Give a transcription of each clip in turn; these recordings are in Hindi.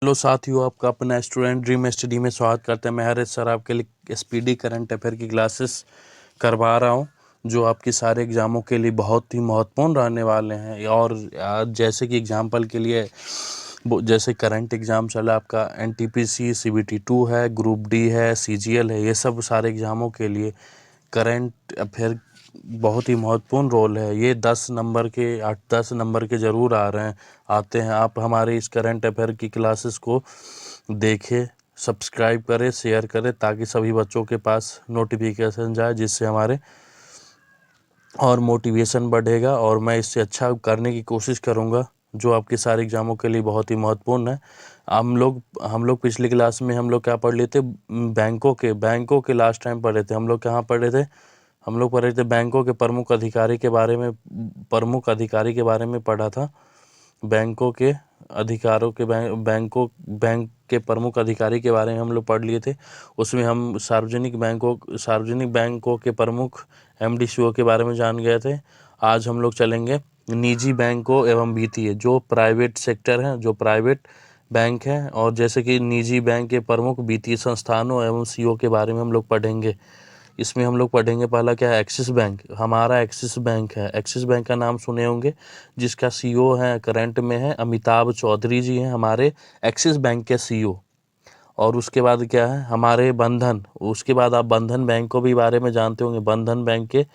हेलो साथियों, आपका अपना स्टूडेंट ड्रीम स्टडी में स्वागत करते हैं। मैं हरीश सर आपके लिए एसपीडी करंट अफेयर की क्लासेस करवा रहा हूं, जो आपके सारे एग्ज़ामों के लिए बहुत ही महत्वपूर्ण रहने वाले हैं। और आज जैसे कि एग्जांपल के लिए जैसे करंट एग्ज़ाम चला, आपका एनटीपीसी सीबीटी 2 है, ग्रुप डी है, सीजीएल है, ये सब सारे एग्ज़ामों के लिए करंट अफेयर बहुत ही महत्वपूर्ण रोल है। ये 10 नंबर के 8-10 नंबर के ज़रूर आते हैं। आप हमारे इस करंट अफेयर की क्लासेस को देखें, सब्सक्राइब करें, शेयर करें, ताकि सभी बच्चों के पास नोटिफिकेशन जाए, जिससे हमारे और मोटिवेशन बढ़ेगा और मैं इससे अच्छा करने की कोशिश करूँगा, जो आपके सारे एग्ज़ामों के लिए बहुत ही महत्वपूर्ण है। हम लोग पिछली क्लास में हम लोग क्या पढ़ लिए थे? बैंकों के लास्ट टाइम पढ़े थे। हम लोग कहाँ पढ़े थे? हम लोग पढ़े थे बैंकों के प्रमुख अधिकारी के बारे में पढ़ा था। बैंकों के अधिकारों के बैंक के प्रमुख अधिकारी के बारे में हम लोग पढ़ लिए थे। उसमें हम सार्वजनिक बैंकों के प्रमुख एमडीसीओ के बारे में जान गए थे। आज हम लोग चलेंगे निजी बैंकों एवं वित्तीय, जो प्राइवेट सेक्टर हैं, जो प्राइवेट बैंक हैं, और जैसे कि निजी बैंक के प्रमुख वित्तीय संस्थानों एवं सीओ के बारे में हम लोग पढ़ेंगे। इसमें हम लोग पढ़ेंगे, पहला क्या है? Axis bank. हमारा एक्सिस बैंक है। एक्सिस बैंक का नाम सुने होंगे, जिसका सीईओ है, करंट में है, अमिताभ चौधरी जी हैं, हमारे एक्सिस बैंक के सीईओ। और उसके बाद क्या है? हमारे उसके बाद आप बंधन बैंक को भी बारे में जानते होंगे। बंधन बैंक के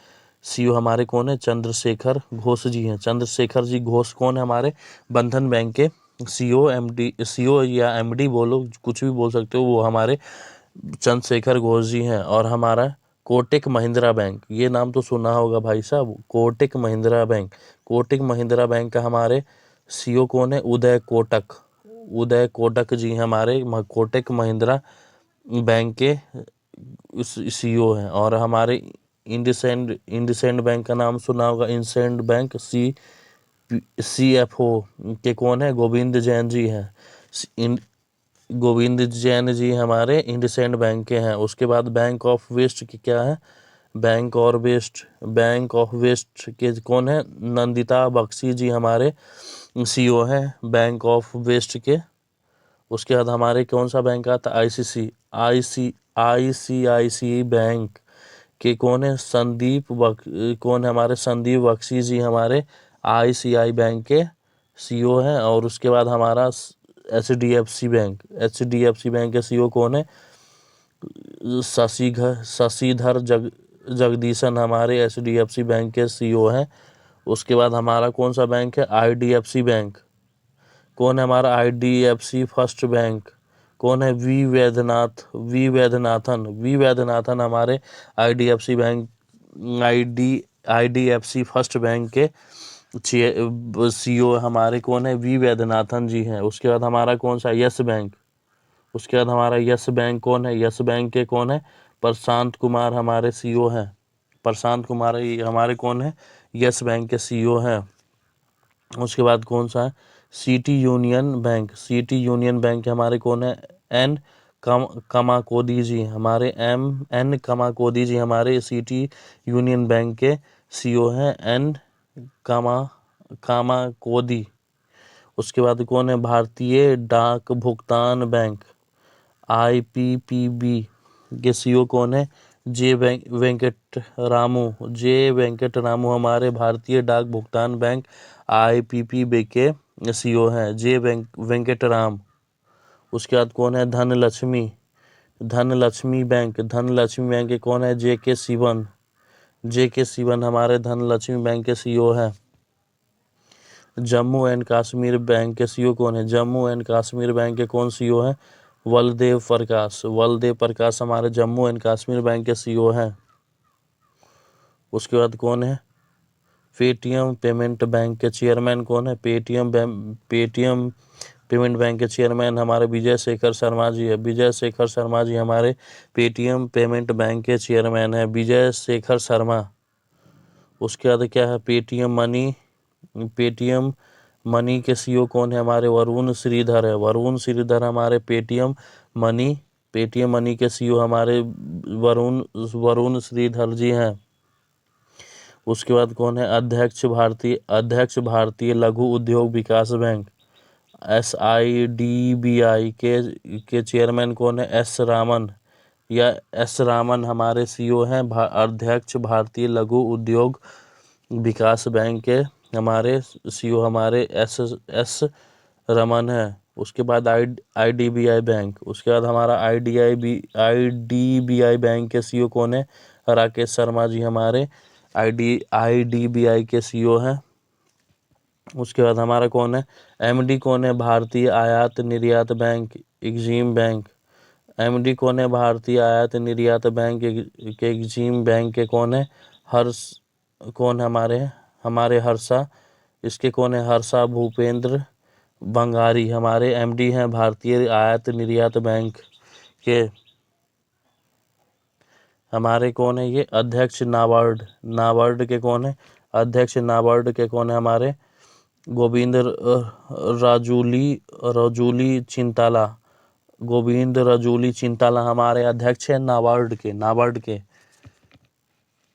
सीईओ हमारे कौन है? चंद्रशेखर घोष जी हैं। चंद्रशेखर जी घोष कौन है? हमारे बंधन बैंक के सीईओ या एमडी बोलो, कुछ भी बोल सकते हो, वो हमारे चंद्रशेखर घोष जी हैं। और हमारा कोटक महिंद्रा बैंक, ये नाम तो सुना होगा भाई साहब, कोटक महिंद्रा बैंक। कोटक महिंद्रा बैंक का हमारे सीईओ कौन है? उदय कोटक जी हमारे कोटक महिंद्रा बैंक के सीईओ हैं। और हमारे इंडसइंड बैंक का नाम सुना होगा, इंडसइंड बैंक सीएफओ के कौन है? गोविंद जैन जी हैं। गोविंद जैन जी हमारे इंडसइंड बैंक के हैं। उसके बाद बैंक ऑफ वेस्ट की क्या है? बैंक ऑफ वेस्ट के कौन है? नंदिता बख्शी जी हमारे सीईओ हैं बैंक ऑफ वेस्ट के। उसके बाद हमारे कौन सा बैंक आता? आईसीआईसी बैंक के कौन है? कौन है हमारे? संदीप बख्शी जी हमारे आईसीआई बैंक के सीईओ हैं। और उसके बाद हमारा एचडीएफसी बैंक के सीईओ कौन है? शशिधर जगदीशन हमारे एचडीएफसी बैंक के सीईओ हैं। उसके बाद हमारा कौन सा बैंक है? IDFC bank. कौन है हमारा? IDFC first bank. कौन है? वी वैद्यनाथन हमारे IDFC bank IDFC first bank के सीईओ हमारे कौन है? वी वैद्यनाथन जी हैं। उसके बाद हमारा कौन सा? Yes bank. उसके बाद हमारा यस बैंक कौन है? यस बैंक के कौन है? प्रशांत कुमार हमारे सीईओ हैं। प्रशांत कुमार हमारे कौन है? यस बैंक के सीईओ हैं। उसके बाद कौन सा है? सिटी यूनियन बैंक हमारे कौन है? एन कमाकोदी जी हमारे कमाकोदी जी हमारे सिटी यूनियन बैंक के सीईओ हैं। कामाकोदी। उसके बाद कौन है? भारतीय डाक भुगतान बैंक आईपीपीबी के सीईओ कौन है? जे वेंकट रामू हमारे भारतीय डाक भुगतान बैंक आईपीपीबी के सीईओ हैं। वेंकट राम। उसके बाद कौन है? धनलक्ष्मी बैंक के कौन है? जे के शिवन हमारे धनलक्ष्मी बैंक के सीईओ हैं। जम्मू एंड कश्मीर बैंक के सीईओ कौन है? जम्मू एंड कश्मीर बैंक के कौन सीईओ है? बलदेव प्रकाश हमारे जम्मू एंड कश्मीर बैंक के सीईओ हैं। उसके बाद कौन है? पेटीएम पेमेंट बैंक के चेयरमैन कौन है? पेटीएम पेमेंट बैंक के चेयरमैन हमारे विजय शेखर शर्मा जी है। विजय शेखर शर्मा जी हमारे पेटीएम पेमेंट बैंक के चेयरमैन है, विजय शेखर शर्मा। उसके बाद क्या है? पेटीएम मनी के सीईओ कौन है? हमारे वरुण श्रीधर है। वरुण श्रीधर हमारे पेटीएम मनी के सीईओ हमारे वरुण श्रीधर जी हैं। उसके बाद कौन है? अध्यक्ष भारतीय लघु उद्योग विकास बैंक SIDBI के चेयरमैन कौन है? एस रामन या एस रामन हमारे CEO हैं। अध्यक्ष भारतीय लघु उद्योग विकास बैंक के हमारे CEO हमारे एस रमन है। उसके बाद IDBI बैंक, उसके बाद हमारा IDBI बैंक के CEO कौन है? राकेश शर्मा जी हमारे IDBI के CEO हैं। उसके बाद हमारा कौन है? MD कौन है? भारतीय आयात निर्यात बैंक एग्जिम बैंक। MD कौन है? भारतीय आयात निर्यात बैंक के एग्जिम बैंक के कौन है? कौन हमारे हर्षा, इसके कौन है? हर्षा भूपेंद्र बंगारी हमारे MD हैं भारतीय आयात निर्यात बैंक के। हमारे कौन है ये? अध्यक्ष नाबार्ड के कौन है? अध्यक्ष नाबार्ड के कौन है? हमारे गोविंद राजूली चिंताला। गोविंद राजूली चिंताला हमारे अध्यक्ष है नाबार्ड के।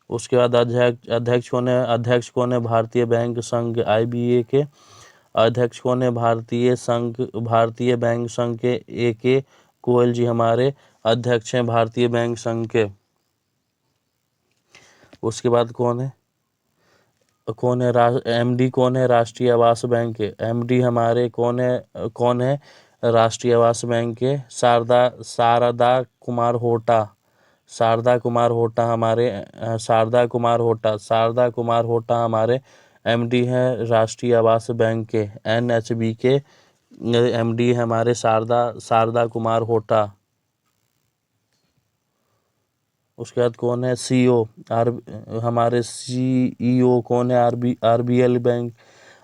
उसके बाद अध्यक्ष कौन है? अध्यक्ष कौन है? भारतीय बैंक संघ IBA के। अध्यक्ष कौन है? भारतीय बैंक संघ के AK गोयल जी हमारे अध्यक्ष हैं भारतीय बैंक संघ के। उसके बाद कौन है? MD कौन है? राष्ट्रीय आवास बैंक के MD हमारे कौन है? राष्ट्रीय आवास बैंक के शारदा कुमार होटा हमारे MD हैं राष्ट्रीय आवास बैंक के। NHB के MD हमारे शारदा कुमार होटा। उसके बाद कौन है? हमारे CEO कौन है?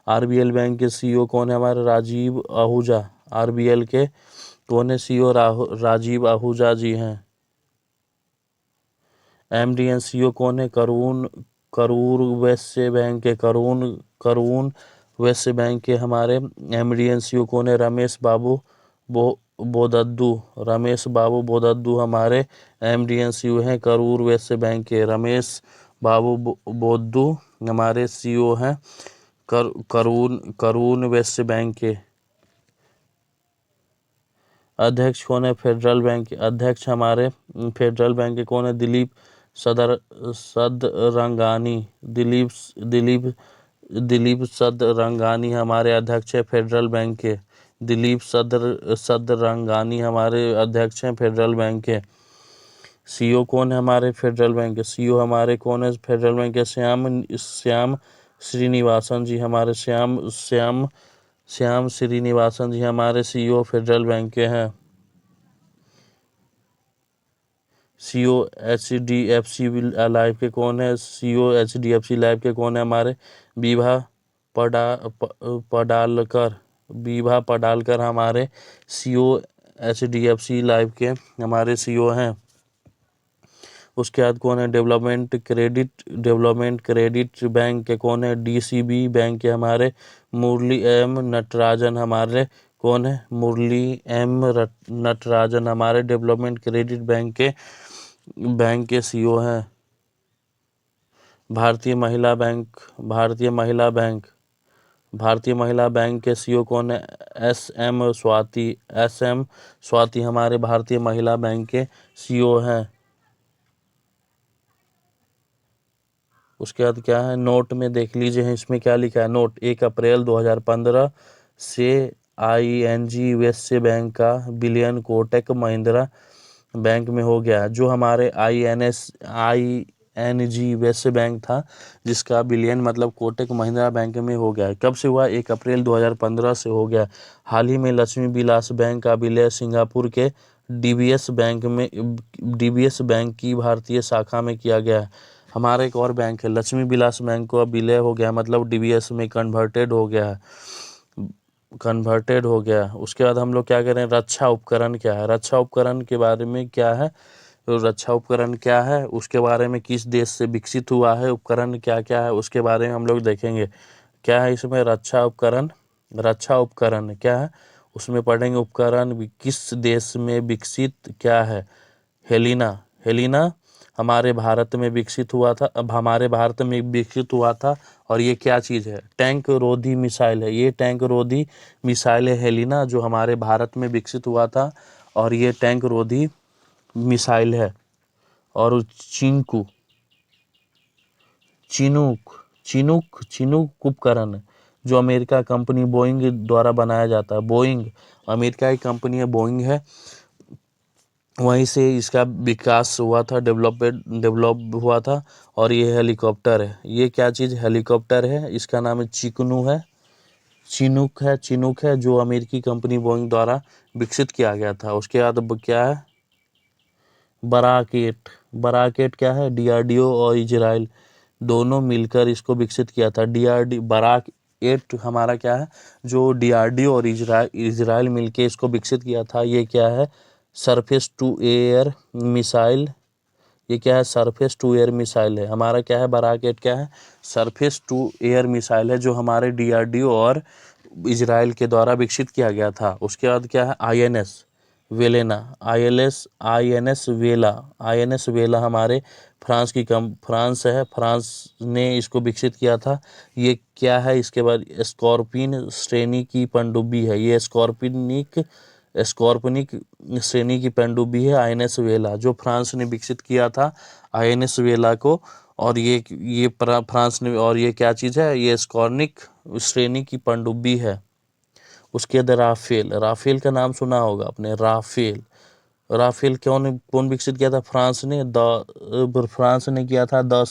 RBL बैंक के CEO कौन है? हमारे राजीव आहूजा। RBL के कौन है? CEO राजीव आहूजा जी हैं। MD एंड CEO कौन है? करूर वैश्य बैंक के करून वैश्य बैंक के हमारे MD एंड CEO कौन है? रमेश बाबू बोदद्दू हमारे MD एंड CEO हैं करूर वैश्य बैंक के। रमेश बाबू बोद्दू हमारे CEO हैं करून वैश्य बैंक के। अध्यक्ष कौन है? फेडरल बैंक के अध्यक्ष हमारे फेडरल बैंक के कौन है? दिलीप सदरंगानी हमारे अध्यक्ष है फेडरल बैंक के। दिलीप सदरंगानी हमारे अध्यक्ष हैं फेडरल बैंक के। CEO कौन है हमारे फेडरल बैंक के? CEO हमारे कौन है फेडरल बैंक के? श्याम श्रीनिवासन जी हमारे श्याम श्रीनिवासन जी हमारे CEO फेडरल बैंक के हैं। CEO HDFC लाइफ के कौन है? CEO HDFC लाइफ के कौन है? हमारे विभा पडालकर हमारे CEO HDFC लाइफ के हमारे CEO हैं। उसके बाद कौन है? डेवलपमेंट क्रेडिट बैंक के कौन है? DCB बैंक के हमारे मुरली M नटराजन हमारे कौन है? मुरली M नटराजन हमारे डेवलपमेंट क्रेडिट बैंक के CEO हैं। भारतीय महिला बैंक के CEO कौन है? SM स्वाति हमारे भारतीय महिला बैंक के CEO हैं। उसके बाद क्या है? नोट में देख लीजिए इसमें क्या लिखा है। नोट 1 अप्रैल 2015 से ING वैश्य बैंक का विलयन कोटक महिंद्रा बैंक में हो गया। जो हमारे ING वैश्य बैंक था जिसका विलयन मतलब कोटक महिंद्रा बैंक में हो गया। कब से हुआ? 1 अप्रैल 2015 से हो गया। हाल ही में लक्ष्मी विलास बैंक का विलय सिंगापुर के DBS बैंक की भारतीय शाखा में किया गया। हमारा एक और बैंक है लक्ष्मी विलास बैंक का विलय हो गया मतलब DBS में कन्वर्टेड हो गया। उसके बाद हम लोग क्या करें? रक्षा उपकरण क्या है? रक्षा उपकरण के बारे में क्या है? तो रक्षा उपकरण क्या है उसके बारे में, किस देश से विकसित हुआ है, उपकरण क्या क्या है उसके बारे में हम लोग देखेंगे। क्या है इसमें? रक्षा उपकरण क्या है उसमें पढ़ेंगे। उपकरण किस देश में विकसित क्या है? हेलिना हमारे भारत में विकसित हुआ था, अब हमारे भारत में विकसित हुआ था। और ये क्या चीज़ है? टैंक रोधी मिसाइल है। ये टैंक रोधी मिसाइल है हेलिना, जो हमारे भारत में विकसित हुआ था, और ये टैंक रोधी मिसाइल है। और चिंकू चिनूक उपकरण, जो अमेरिका कंपनी बोइंग द्वारा बनाया जाता है। बोइंग अमेरिका की कंपनी है, बोइंग है, वहीं से इसका विकास हुआ था, डेवलप हुआ था। और ये हेलीकॉप्टर है। ये क्या चीज़? हेलीकॉप्टर है। इसका नाम है चिनूक है, जो अमेरिकी कंपनी बोइंग द्वारा विकसित किया गया था। उसके बाद अब क्या है? बराकेट क्या है? डीआरडीओ और इजराइल दोनों मिलकर इसको विकसित किया था। बराक 8 हमारा क्या है? जो डीआरडीओ और इजराइल मिलके इसको विकसित किया था। ये क्या है? Surface to air missile. ये क्या है? सरफेस टू एयर मिसाइल है। हमारा क्या है? बराक 8 क्या है? सरफेस टू एयर मिसाइल है, जो हमारे डीआरडीओ और इजराइल के द्वारा विकसित किया गया था। उसके बाद क्या है? आईएनएस वेला हमारे फ्रांस है, फ्रांस ने इसको विकसित किया था। ये क्या है? इसके बाद स्कॉर्पिन श्रेणी की पनडुब्बी है। ये स्कॉर्पिनिक श्रेणी की पनडुब्बी है आईएनएस वेला, जो फ्रांस ने विकसित किया था आईएनएस वेला को। और ये फ्रांस ने, और ये क्या चीज़ है? ये स्कॉर्निक श्रेणी की पनडुब्बी है। उसके बाद राफेल का नाम सुना होगा आपने। राफेल कौन विकसित किया था? फ्रांस ने किया था।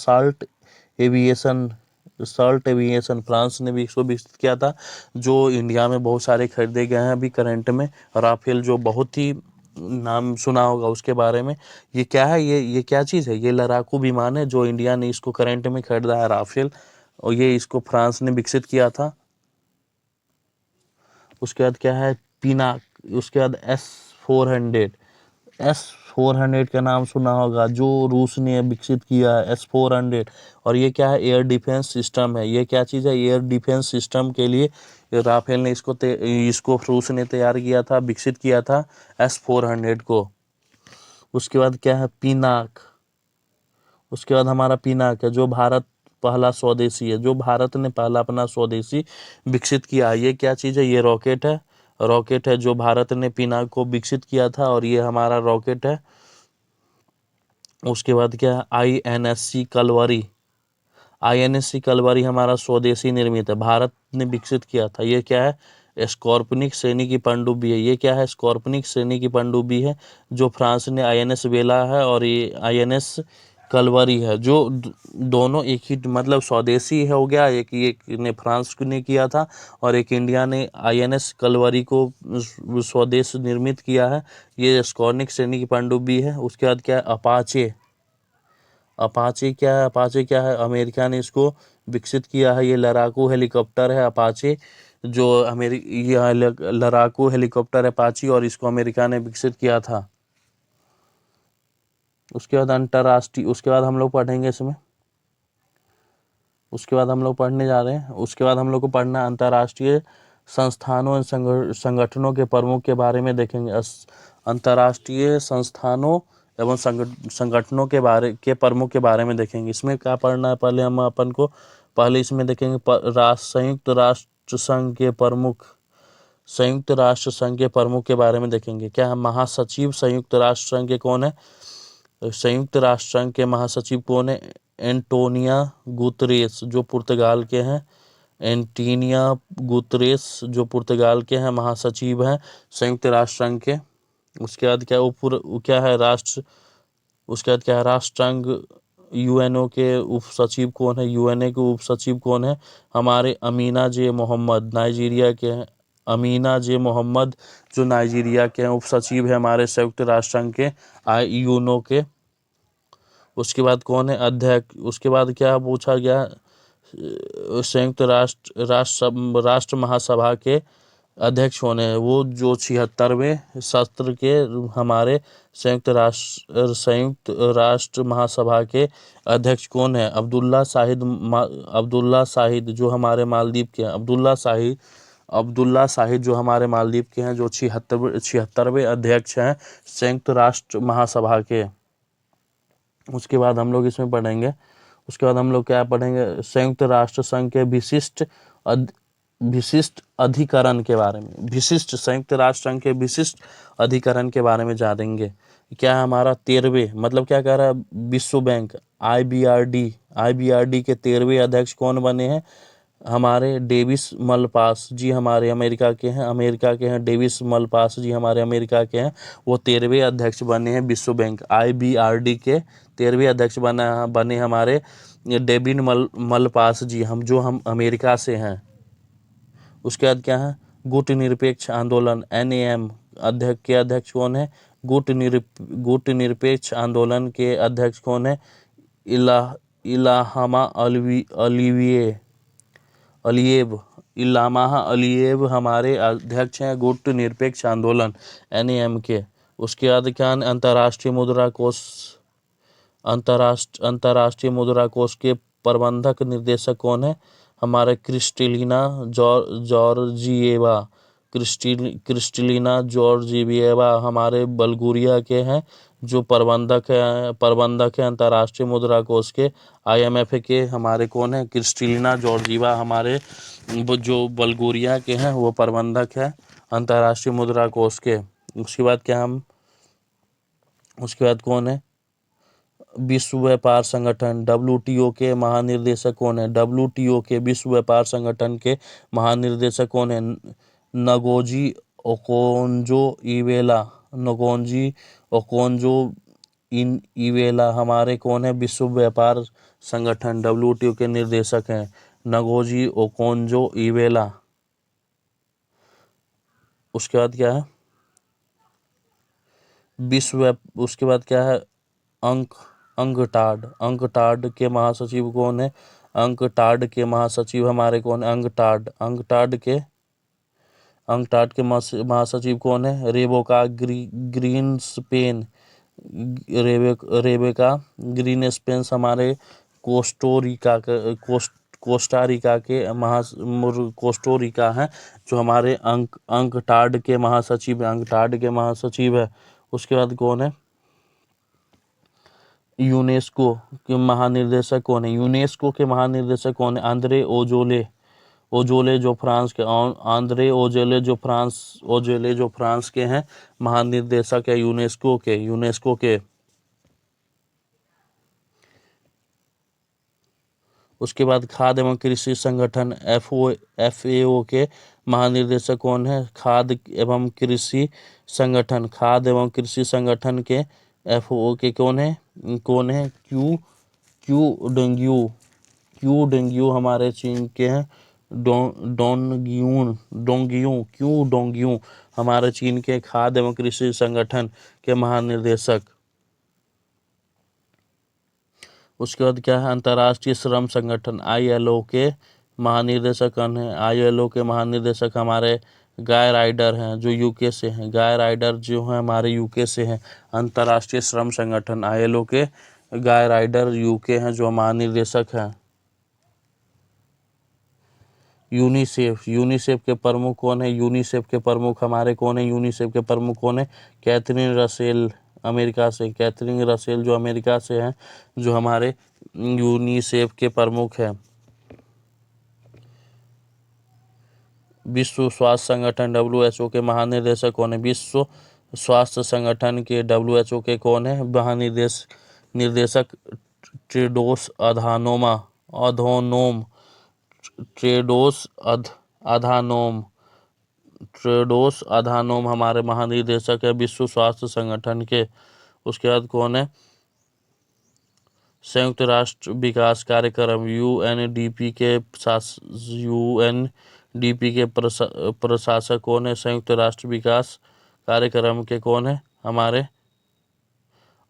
साल्ट एविएशन फ्रांस ने भी इसको विकसित किया था, जो इंडिया में बहुत सारे खरीदे गए हैं अभी करंट में। राफेल जो बहुत ही नाम सुना होगा उसके बारे में। ये क्या है? ये क्या चीज़ है? ये लड़ाकू विमान है, जो इंडिया ने इसको करंट में खरीदा है, राफेल। और ये इसको फ्रांस ने विकसित किया था। उसके बाद क्या है? पीनाक। उसके बाद S-400 का नाम सुना होगा, जो रूस ने विकसित किया है, S-400। और ये क्या है? एयर डिफेंस सिस्टम है। ये क्या चीज़ है? एयर डिफेंस सिस्टम के लिए राफेल ने इसको रूस ने तैयार किया था, विकसित किया था S-400 को। उसके बाद क्या है? उसके बाद हमारा पिनाक है, जो भारत पहला स्वदेशी है, जो भारत ने पहला अपना स्वदेशी विकसित किया। ये क्या चीज़ है? ये रॉकेट है, जो भारत ने पिनाक को विकसित किया था, और ये हमारा रॉकेट है। उसके बाद क्या है? आईएनएससी कलवरी हमारा स्वदेशी निर्मित है, भारत ने विकसित किया था। ये क्या है? स्कॉर्पिनिक श्रेणी की पनडुब्बी है। ये क्या है? स्कॉर्पिनिक श्रेणी की पनडुब्बी है, जो फ्रांस ने आईएनएस वेला है, और ये आईएनएस कलवरी है, जो दोनों एक ही मतलब स्वदेशी है हो गया। एक ने फ्रांस ने किया था, और एक इंडिया ने आईएनएस कलवरी को स्वदेश निर्मित किया है। ये स्कॉर्पिनिक श्रेणी की पनडुब्बी है। उसके बाद क्या है? अपाचे क्या है? अमेरिका ने इसको विकसित किया है। ये लड़ाकू हेलीकॉप्टर है अपाचे, जो ये लड़ाकू हेलीकॉप्टर अपाची, और इसको अमेरिका ने विकसित किया था। उसके बाद उसके बाद हम लोग पढ़ेंगे इसमें। उसके बाद हम लोग पढ़ने जा रहे हैं। उसके बाद हम लोग को पढ़ना अंतर्राष्ट्रीय संस्थानों एवं संगठनों के प्रमुख के बारे में देखेंगे। अंतर्राष्ट्रीय संस्थानों एवं संगठनों के प्रमुख के बारे में देखेंगे। इसमें क्या पढ़ना है? पहले इसमें देखेंगे संयुक्त राष्ट्र संघ के प्रमुख के बारे में देखेंगे। क्या है? महासचिव संयुक्त राष्ट्र संघ के कौन है? संयुक्त राष्ट्र संघ के महासचिव कौन है? एंटोनिया गुतरेस, जो पुर्तगाल के हैं। जो पुर्तगाल के हैं, महासचिव हैं संयुक्त राष्ट्र संघ के। उसके बाद क्या है? उसके बाद क्या है? राष्ट्रसंघ यूएनओ के उप सचिव कौन है? यूएनए के उप सचिव कौन है? हमारे अमीना जे मोहम्मद, नाइजीरिया के हैं। अमीना जे मोहम्मद, जो नाइजीरिया के हैं, उप सचिव है हमारे संयुक्त राष्ट्र संघ के, यूएनओ के। उसके बाद कौन है? अध्यक्ष। उसके बाद क्या पूछा गया? संयुक्त राष्ट्र महासभा के अध्यक्ष कौन है? वो जो 76वें सत्र के हमारे संयुक्त राष्ट्र महासभा के अध्यक्ष कौन है? अब्दुल्ला साहिद, जो हमारे मालदीव के हैं। अब्दुल्ला साहिद जो हमारे मालदीव के हैं, जो 76वें अध्यक्ष हैं संयुक्त राष्ट्र महासभा के। उसके बाद हम लोग इसमें पढ़ेंगे, उसके बाद हम लोग क्या पढ़ेंगे, संयुक्त राष्ट्र संघ के विशिष्ट अधिकरण के बारे में, संयुक्त राष्ट्र संघ के विशिष्ट अधिकरण के बारे में जानेंगे। क्या है हमारा 13वें, मतलब क्या कह रहा है, विश्व बैंक IBRD के 13वें अध्यक्ष कौन बने हैं, हमारे डेविस मलपास जी, हमारे अमेरिका के हैं डेविस मलपास जी, हमारे अमेरिका के हैं, वो 13वें अध्यक्ष बने हैं विश्व बैंक IBRD के 13वें अध्यक्ष बने हमारे डेविन मलपास जी, हम अमेरिका से हैं। उसके बाद क्या है, गुटनिरपेक्ष आंदोलन NAM अध्यक्ष कौन है, गुटनिरपेक्ष आंदोलन के अध्यक्ष कौन है, इलाहामा अलियेव हमारे अध्यक्ष हैं गुटनिरपेक्ष आंदोलन NAM के। उसके बाद क्या है, अंतर्राष्ट्रीय मुद्रा कोष के प्रबंधक निर्देशक कौन है, हमारे क्रिस्टलिना जॉर्जिएवा हमारे बल्गेरिया के हैं, जो प्रबंधक है अंतर्राष्ट्रीय मुद्रा कोष के। IMF के हमारे कौन है, क्रिस्टलिना जॉर्जिएवा हमारे जो बल्गेरिया के हैं, वो प्रबंधक है अंतर्राष्ट्रीय मुद्रा कोष के। उसके बाद कौन है, विश्व व्यापार संगठन WTO के महानिर्देशक कौन है, WTO के विश्व व्यापार संगठन के महानिर्देशक कौन है, नगोजी ओकोंजो इवेला हमारे कौन है, विश्व व्यापार संगठन WTO के निर्देशक हैं नगोजी ओकोंजो इवेला। उसके बाद क्या है, उसके बाद क्या है, अंकटाड के महासचिव कौन है, अंकटाड के महासचिव हमारे कौन है, अंकटाड के महासचिव कौन है, रेबेका ग्रीनस्पेन हमारे कोस्टारिका हैं, जो हमारे अंकटाड के महासचिव है। उसके बाद कौन है, यूनेस्को के महानिर्देशक कौन है, आंद्रे ओजोले जो फ्रांस के हैं, महानिर्देशक है यूनेस्को के। उसके बाद खाद्य एवं कृषि संगठन FAO के महानिर्देशक कौन है, खाद्य एवं कृषि संगठन के FAO के कौन है, क्यू डेंग्यू हमारे चीन के हैं, डोंगियू हमारे चीन के खाद्य एवं कृषि संगठन के महानिर्देशक। उसके बाद क्या है, अंतर्राष्ट्रीय श्रम संगठन ILO के महानिर्देशक कौन है, ILO के महानिर्देशक हमारे गाय राइडर हैं, जो UK से हैं, जो हैं हमारे UK से हैं। अंतर्राष्ट्रीय श्रम संगठन ILO के गाय राइडर UK हैं, जो महानिर्देशक हैं। यूनिसेफ के प्रमुख कौन है, हमारे कौन है, कैथरीन रसेल अमेरिका से, जो अमेरिका से हैं, जो हमारे यूनिसेफ के प्रमुख हैं। विश्व स्वास्थ्य संगठन WHO के महानिर्देशक कौन है, विश्व स्वास्थ्य संगठन के WHO के कौन है निर्देशक, टेड्रोस अधानोम हमारे महानिर्देशक है विश्व स्वास्थ्य संगठन के। उसके बाद कौन है, संयुक्त राष्ट्र विकास कार्यक्रम UNDP के प्रशासक कौन है, संयुक्त राष्ट्र विकास कार्यक्रम के कौन है, हमारे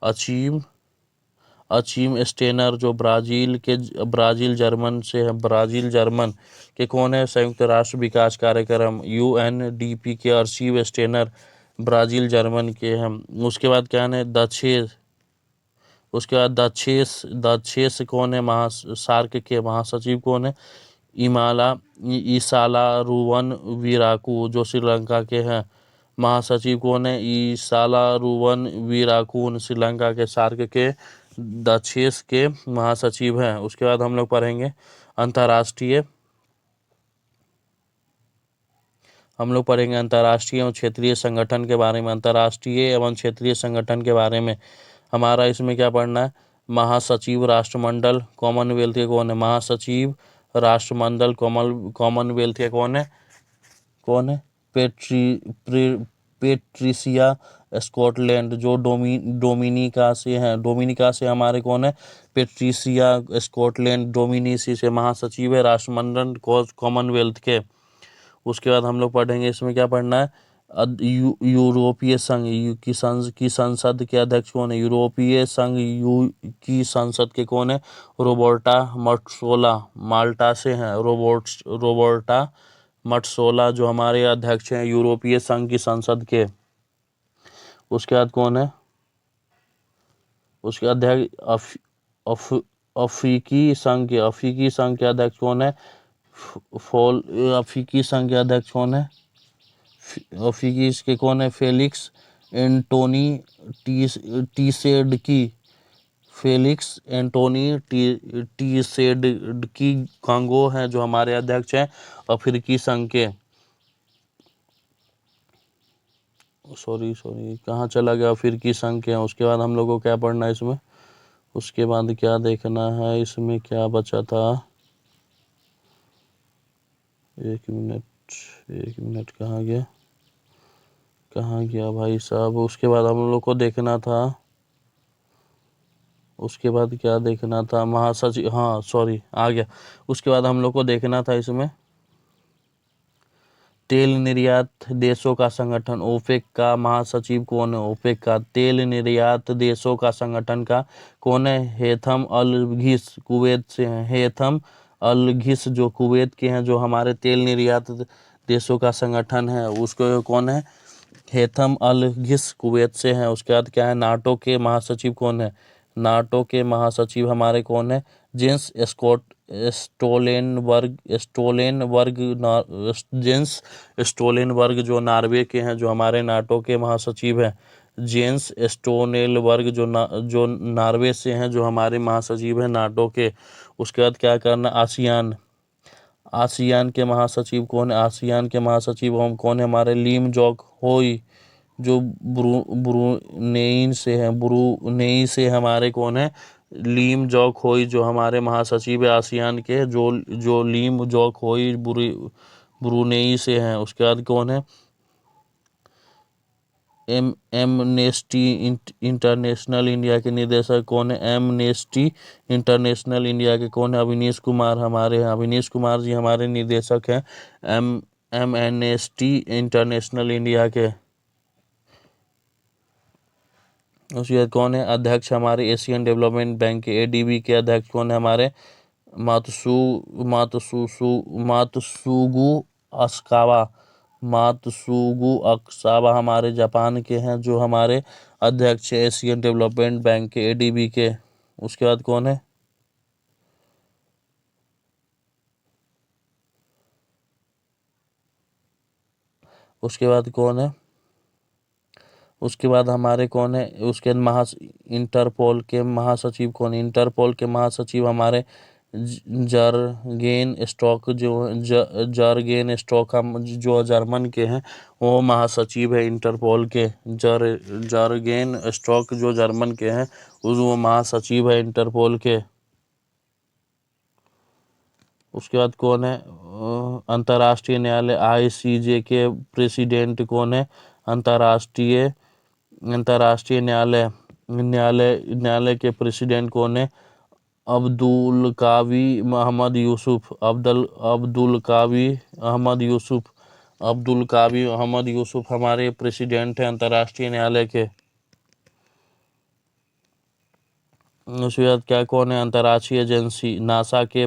अचीम स्टेनर, जो ब्राजील जर्मन के कौन है, संयुक्त राष्ट्र विकास कार्यक्रम UNDP के अचीम स्टेनर ब्राजील जर्मन के हैं। उसके बाद क्या है, दक्षेस कौन है, सार्क के महासचिव कौन है, ईसाला रुवन वीराकू, जो श्रीलंका के हैं, महासचिव कौन है, ईसाला रुवन वीराकून श्रीलंका के सार्क के दक्षेस के महासचिव हैं। उसके बाद हम लोग पढ़ेंगे अंतर्राष्ट्रीय एवं क्षेत्रीय संगठन के बारे में। अंतर्राष्ट्रीय एवं क्षेत्रीय संगठन के बारे में हमारा इसमें क्या पढ़ना है? महासचिव राष्ट्रमंडल कॉमनवेल्थ के कौन है? महासचिव राष्ट्रमंडल कॉमनवेल्थ के कौन है? पेट्रिसिया स्कॉटलैंड जो डोमिनिका से हमारे कौन है? पेट्रिसिया स्कॉटलैंड डोमिनिसी से महासचिव है राष्ट्रमंडल कॉमनवेल्थ के। उसके बाद हम लोग पढ़ेंगे, इसमें क्या पढ़ना है? यूरोपीय संघ की संसद के अध्यक्ष कौन है? यूरोपीय संघ की संसद के कौन है? रोबर्टा मट्सोला माल्टा से हैं। रोबर्टा मट्सोला जो हमारे अध्यक्ष हैं यूरोपीय संघ की संसद के। उसके बाद कौन है? उसके अध्यक्ष अफ्रीकी संघ के अध्यक्ष कौन है? अफ्रीकी संघ के अध्यक्ष कौन है? अफ्रीकी इसके कौन है? फेलिक्स एंटोनी टीसेडकी कांगो हैं जो हमारे अध्यक्ष हैं अफ्रीकी संघ के। सॉरी कहाँ चला गया? अफ्रीकी संघ के हैं। उसके बाद हम लोग को क्या पढ़ना है इसमें? उसके बाद क्या देखना है इसमें? क्या बचा था? एक मिनट कहाँ गया भाई साहब? उसके बाद हम लोग को देखना था, उसके बाद क्या देखना था? महासचिव, हाँ सॉरी आ गया। उसके बाद हम लोग को देखना था इसमें तेल निर्यात देशों का संगठन ओपेक का महासचिव कौन है? ओपेक का तेल निर्यात देशों का संगठन का कौन है? हेथम अल घिस कुवैत से हैं। हेथम अल घिस जो कुवैत के हैं, जो हमारे तेल निर्यात देशों का संगठन है उसको कौन है? हेथम अल घिस कुवैत से हैं। उसके बाद क्या है? नाटो के महासचिव कौन है? नाटो के महासचिव हमारे कौन है? जेंस स्टोलेनबर्ग जो नार्वे के हैं, जो हमारे नाटो के महासचिव हैं। जेंस स्टोलेनबर्ग जो नार्वे से हैं, जो हमारे महासचिव हैं नाटो के। उसके बाद क्या करना? आसियान के महासचिव कौन है? आसियान के महासचिव हम कौन है? हमारे लीम जोक होई जो ब्रुनेई से हमारे कौन है? लीम जोक होई जो हमारे महासचिव है आसियान के, जो लीम जोक होई ब्रुनेई से हैं। उसके बाद कौन है? एमनेस्टी इंटरनेशनल इंडिया के निदेशक कौन है? एमनेस्टी इंटरनेशनल इंडिया के कौन है? अविनीश कुमार हमारे हैं। अविनीश कुमार जी हमारे निदेशक हैं एमनेस्टी इंटरनेशनल इंडिया के। उसके बाद कौन है? अध्यक्ष हमारे एशियन डेवलपमेंट बैंक के एडीबी के अध्यक्ष कौन है? हमारे मात्सुगु अक्सावा हमारे जापान के हैं, जो हमारे अध्यक्ष एशियन डेवलपमेंट बैंक के एडीबी के। उसके बाद कौन है? उसके बाद कौन है? उसके बाद हमारे कौन है? उसके इंटरपोल के महासचिव कौन है? इंटरपोल के महासचिव हमारे जर्गेन स्टॉक हम जो जर्मन के हैं, वो महासचिव है इंटरपोल के। जर्गेन स्टॉक जो जर्मन के हैं, वो महासचिव है इंटरपोल के। उसके बाद कौन है? अंतर्राष्ट्रीय न्यायालय आईसीजे के प्रेसिडेंट कौन है? अंतर्राष्ट्रीय न्यायालय के प्रेसिडेंट कौन है? अब्दुल कावी अहमद यूसुफ हमारे प्रेसिडेंट हैं अंतर्राष्ट्रीय न्यायालय के। उसके बाद क्या कौन है? अंतर्राष्ट्रीय एजेंसी नासा के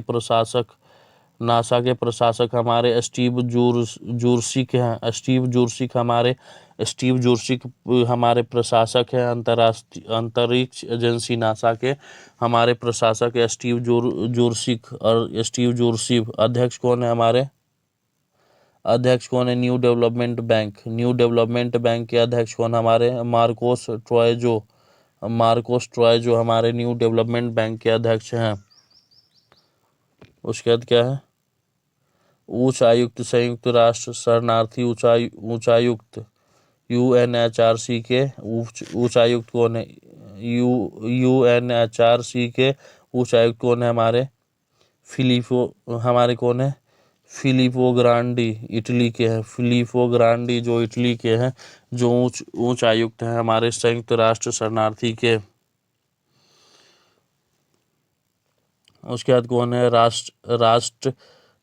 प्रशासक हमारे स्टीव जूरसिक हैं। स्टीव जूरसिक हमारे प्रशासक हैं अंतरिक्ष एजेंसी नासा के। हमारे प्रशासक है स्टीव जूरसिक और स्टीव जूरसिक। अध्यक्ष कौन है हमारे? अध्यक्ष कौन है? न्यू डेवलपमेंट बैंक के अध्यक्ष कौन? हमारे मार्कोस ट्रोयजो मार्कोस ट्रॉय जो हमारे न्यू डेवलपमेंट बैंक के अध्यक्ष हैं। उसके बाद क्या है, उच्च आयुक्त संयुक्त राष्ट्र शरणार्थी उच्चायुक्त UNHRC के उच्चायुक्त कौन है? UNHRC के उच्चायुक्त कौन है? हमारे कौन है? फिलिपो ग्रांडी इटली के हैं। फिलिपो ग्रांडी जो इटली के हैं, जो उच्च आयुक्त हैं हमारे संयुक्त राष्ट्र शरणार्थी के। उसके बाद कौन है? राष्ट्र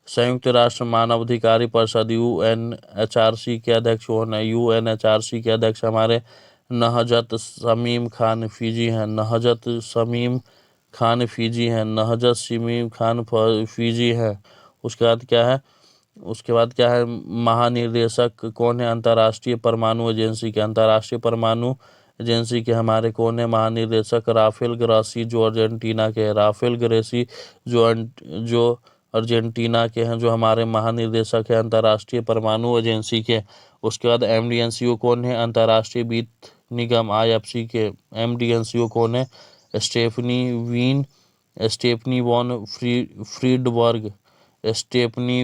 संयुक्त राष्ट्र मानवाधिकार परिषद UNHRC के अध्यक्ष कौन है? UNHRC के अध्यक्ष हमारे नहजत शमीम खान फिजी हैं। नहजत शमीम खान फिजी हैं। उसके बाद क्या है? महानिदेशक कौन है अंतर्राष्ट्रीय परमाणु एजेंसी के? अंतर्राष्ट्रीय परमाणु एजेंसी के हमारे कौन है महानिदेशक? राफेल ग्रासी जो अर्जेंटीना के हैं। राफेल ग्रासी जो अर्जेंटीना के हैं, जो हमारे महानिदेशक हैं अंतर्राष्ट्रीय परमाणु एजेंसी के। उसके बाद MDNCO कौन है? अंतर्राष्ट्रीय वित्त निगम IFC के MDNCO कौन है? स्टेफनी वॉन फ्रीडबर्ग स्टेफनी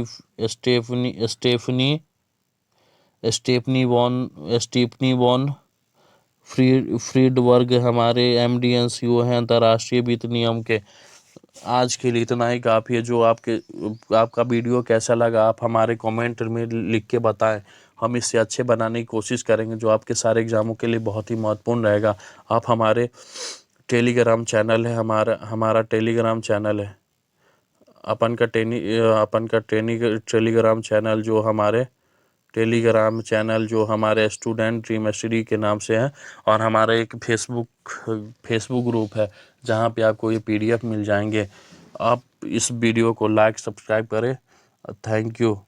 वॉन फ्रीडबर्ग हमारे MDNCO हैं अंतर्राष्ट्रीय वित्त निगम के। आज के लिए इतना ही काफ़ी है। जो आपका वीडियो कैसा लगा आप हमारे कमेंट में लिख के बताएं। हम इससे अच्छे बनाने की कोशिश करेंगे, जो आपके सारे एग्जामों के लिए बहुत ही महत्वपूर्ण रहेगा। आप हमारे टेलीग्राम चैनल है, हमारा टेलीग्राम चैनल है, अपन का टेलीग्राम चैनल जो हमारे स्टूडेंट ड्रीम स्टडी के नाम से है। और हमारा एक फेसबुक ग्रुप है, जहां पे आपको ये PDF मिल जाएंगे। आप इस वीडियो को लाइक सब्सक्राइब करें। Thank you.